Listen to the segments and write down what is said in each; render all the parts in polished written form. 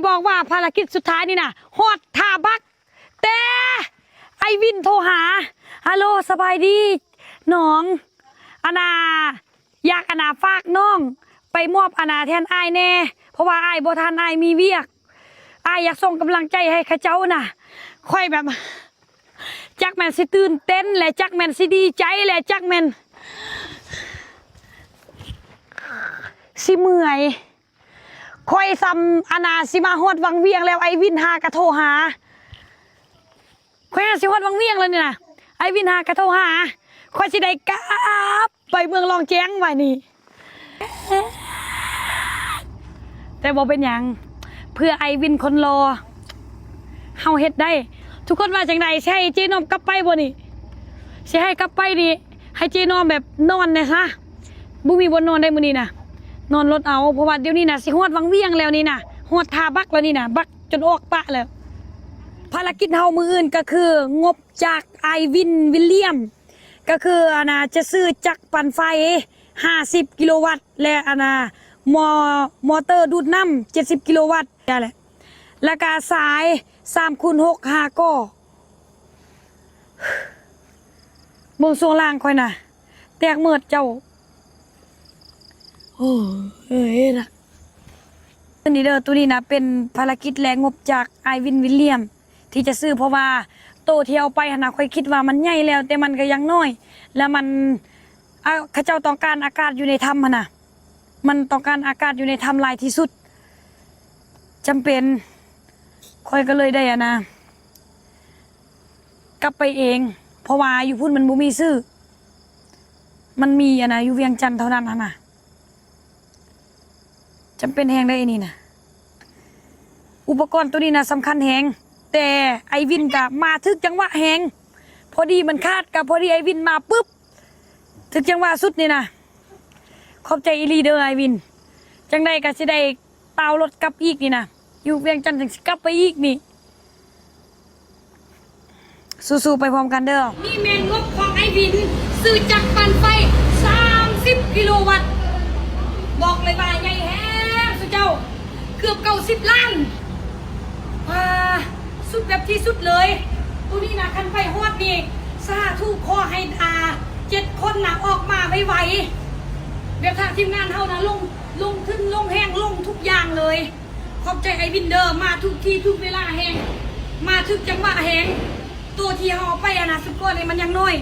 บอกว่าภารกิจสุดท้ายนี่นะฮอดท่าบักแต่ไอวินโทรหาฮัลโหลสบายดีน้องอนาอยากอนาฝากน้องไปมอบอนาแทนไอแน่เพราะว่าไอบ่ทันไอมีเวียกไออยากส่งกำลังใจให้ข้าเจ้าน่ะค่อยแบบจักแมนสิตื่นเต้นและจักแมนสิดีใจและจักแมนสิเมื่อยค่อยซ้ำอนาสิมาฮอดวังเวียงแล้วไอวินหากระโทรหาค่อยสิฮอดวังเวียงแล้วนี่นะไอวินหากระโทรหาค่อยสิได้กลับไปเมืองรองแจ้งไว้นี่แต่บ่เป็นหยังเพื่อไอวินคนรอเฮาเฮ็ดได้ทุกคนว่าจังไดใช่เจนอมกลับไปบ่นี่สิให้กลับไปนี่ให้เจนอมแบบนอนนะซะบ่มีบ่นอนได้มื้อนี้นะนอนรถเอาเพราะว่าเดี๋ยวนี้นะสิฮอดวังเวียงแล้วนี่นะฮอดท่าบักแล้วนี่นะบักจนออกปะแล้วภารกิจเฮามื้ออื่นก็คืองบจากไอวินวิลเลียมก็คือจะซื้อจักรปั่นไฟ50กิโลวัตต์และมอเตอร์ดูดน้ำ70กิโลวัตต์นั่นแหละแล้วก็สาย3x6 5ก้อเบิ่งช่วงล่างค่อยน่ะแตกเมิดเจ้าโอ้ยนะตัวนี้เด้อตัวนี้นะเป็นภารกิจแรงงบจากไอวินวิลเลียมที่จะซื้อเพราะว่าโตเที่ยวไปนะค่อยคิดว่ามันใหญ่แล้วแต่มันก็ยังน้อยแล้วมันข้าเจ้าต้องการอากาศอยู่ในถ้ำนะมันต้องการอากาศอยู่ในถ้ำหลายที่สุดจำเป็นค่อยก็เลยได้กลับไปเองเพราะว่าอยู่พุ่นมันบ่มีซื้อมันมีอยู่เวียงจันทน์เท่านั้นนะจำเป็นแหงได้นี่นะอุปกรณ์ตัวนี้นะสำคัญแหงแต่ไอวินกับมาถึกจังหวะแหงพอดีมันคาดกับพอดีไอวินมาปุ๊บถึกจังหวะสุดนี่นะขอบใจอีลีเดอร์ไอวินจังใดก็สิได้เตารถกลับอีกนี่นะอยู่เวียงจันทน์ถึงกลับไปอีกนี่สู้ๆไปพร้อมกันเด้อนี่แมนงบของไอวินซื้อจักรปั่นไฟ30กิโลวัตต์บอกเลยว่าใหญ่แฮงสุดเจ้าเกือบ90ล้านสุดแบบที่สุดเลยตัวนี้นะคันไฟฮอดนี่สาธุขอให้7คนนะออกมาไวๆแบบทางทีมงานเฮานะลงขึ้นลงแห้งลงทุกอย่างเลยขอบใจไอวินเดอร์มาทุกที่ทุกเวลาแห้งมาทุกจังหวะแห้งตัวที่เฮาไปสุดก้อนนี่มันยังน้อย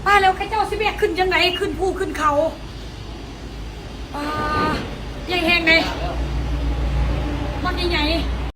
ป้าแล้วข้าเจ้าสิแบกขึ้นจังไหนขึ้นภูขึ้นเขาใหญ่แห้งเลยมันใหญ่